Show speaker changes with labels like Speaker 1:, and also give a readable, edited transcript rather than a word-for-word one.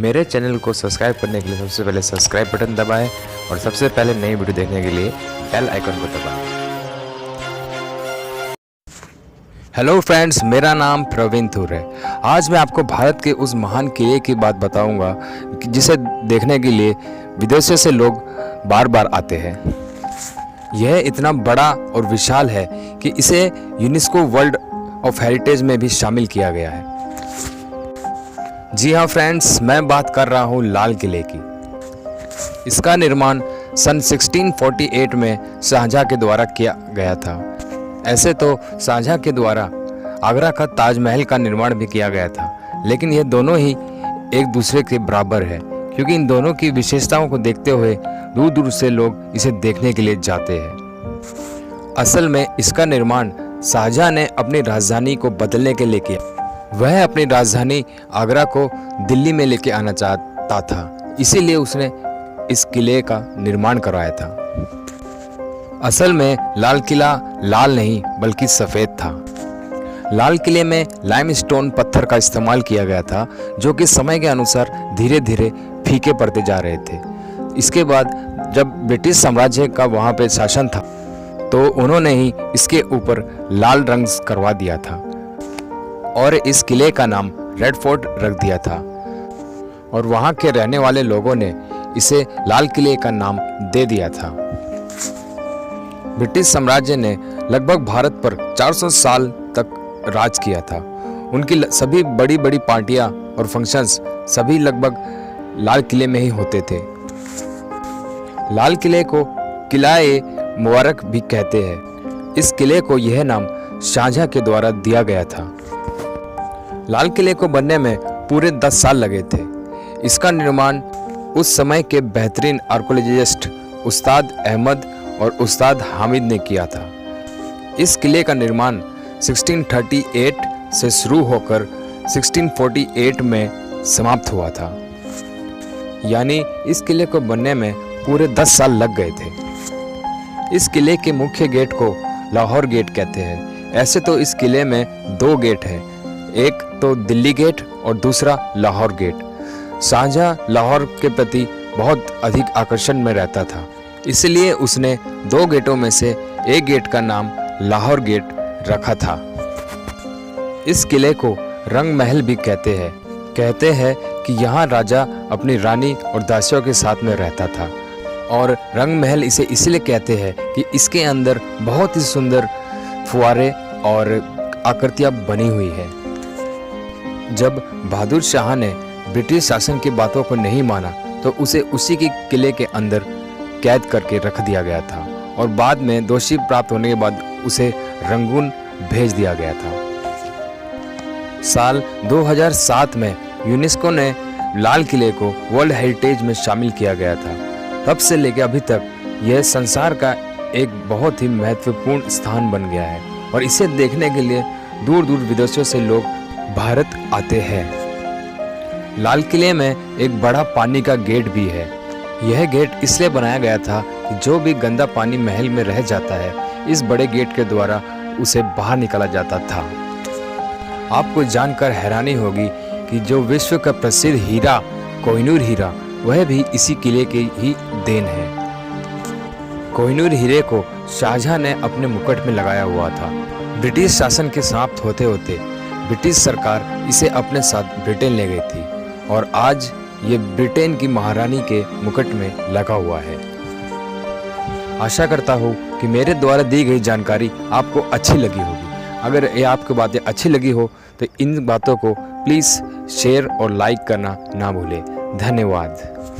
Speaker 1: मेरे चैनल को सब्सक्राइब करने के लिए सबसे पहले सब्सक्राइब बटन दबाएं और सबसे पहले नई वीडियो देखने के लिए बेल आइकन को दबाएं। हेलो फ्रेंड्स, मेरा नाम प्रवीण थूर है। आज मैं आपको भारत के उस महान किले की बात बताऊंगा जिसे देखने के लिए विदेशों से लोग बार बार आते हैं। यह इतना बड़ा और विशाल है कि इसे यूनेस्को वर्ल्ड ऑफ हेरिटेज में भी शामिल किया गया है। जी हाँ फ्रेंड्स, मैं बात कर रहा हूँ लाल किले की। इसका निर्माण सन 1648 में शाहजहां के द्वारा किया गया था। ऐसे तो शाहजहां के द्वारा आगरा का ताजमहल का निर्माण भी किया गया था, लेकिन ये दोनों ही एक दूसरे के बराबर है, क्योंकि इन दोनों की विशेषताओं को देखते हुए दूर दूर से लोग इसे देखने के लिए जाते हैं। असल में इसका निर्माण शाहजहां ने अपनी राजधानी को बदलने के लिए किया। वह अपनी राजधानी आगरा को दिल्ली में लेके आना चाहता था, इसीलिए उसने इस किले का निर्माण करवाया था। असल में लाल किला लाल नहीं बल्कि सफ़ेद था। लाल किले में लाइमस्टोन पत्थर का इस्तेमाल किया गया था, जो कि समय के अनुसार धीरे धीरे फीके पड़ते जा रहे थे। इसके बाद जब ब्रिटिश साम्राज्य का वहाँ पे शासन था, तो उन्होंने ही इसके ऊपर लाल रंग करवा दिया था और इस किले का नाम रेड फोर्ट रख दिया था, और वहाँ के रहने वाले लोगों ने इसे लाल किले का नाम दे दिया था। ब्रिटिश साम्राज्य ने लगभग भारत पर 400 साल तक राज किया था। उनकी सभी बड़ी बड़ी पार्टियां और फंक्शंस सभी लगभग लाल किले में ही होते थे। लाल किले को किला-ए मुबारक भी कहते हैं। इस किले को यह नाम शाहजहां के द्वारा दिया गया था। लाल किले को बनने में पूरे 10 साल लगे थे। इसका निर्माण उस समय के बेहतरीन आर्कियोलॉजिस्ट उस्ताद अहमद और उस्ताद हामिद ने किया था। इस किले का निर्माण 1638 से शुरू होकर 1648 में समाप्त हुआ था, यानी इस किले को बनने में पूरे 10 साल लग गए थे। इस किले के मुख्य गेट को लाहौर गेट कहते हैं। ऐसे तो इस किले में 2 गेट हैं, एक तो दिल्ली गेट और दूसरा लाहौर गेट। शाहजहां लाहौर के प्रति बहुत अधिक आकर्षण में रहता था, इसलिए उसने 2 गेटों में से एक गेट का नाम लाहौर गेट रखा था। इस किले को रंग महल भी कहते हैं कि यहाँ राजा अपनी रानी और दासियों के साथ में रहता था, और रंग महल इसे इसलिए कहते हैं कि इसके अंदर बहुत ही सुंदर फुवारे और आकृतियाँ बनी हुई है। जब बहादुर शाह ने ब्रिटिश शासन की बातों को नहीं माना, तो उसे उसी के किले के अंदर कैद करके रख दिया गया था, और बाद में दोषी प्राप्त होने के बाद उसे रंगून भेज दिया गया था। साल 2007 में यूनेस्को ने लाल किले को वर्ल्ड हेरिटेज में शामिल किया गया था। तब से लेकर अभी तक यह संसार का एक बहुत ही महत्वपूर्ण स्थान बन गया है, और इसे देखने के लिए दूर दूर विदेशों से लोग भारत आते हैं। लाल किले में एक बड़ा पानी का गेट भी है। यह गेट इसलिए बनाया गया था कि जो भी गंदा पानी महल में रह जाता है, इस बड़े गेट के द्वारा उसे बाहर निकाला जाता था। आपको जानकर हैरानी होगी कि जो विश्व का प्रसिद्ध हीरा कोहिनूर हीरा, वह भी इसी किले की ही देन है। कोहिनूर हीरे को शाहजहां ने अपने मुकुट में लगाया हुआ था। ब्रिटिश शासन के समाप्त होते होते ब्रिटिश सरकार इसे अपने साथ ब्रिटेन ले गई थी, और आज ये ब्रिटेन की महारानी के मुकुट में लगा हुआ है। आशा करता हूँ कि मेरे द्वारा दी गई जानकारी आपको अच्छी लगी होगी। अगर ये आपको बातें अच्छी लगी हो तो इन बातों को प्लीज़ शेयर और लाइक करना ना भूलें। धन्यवाद।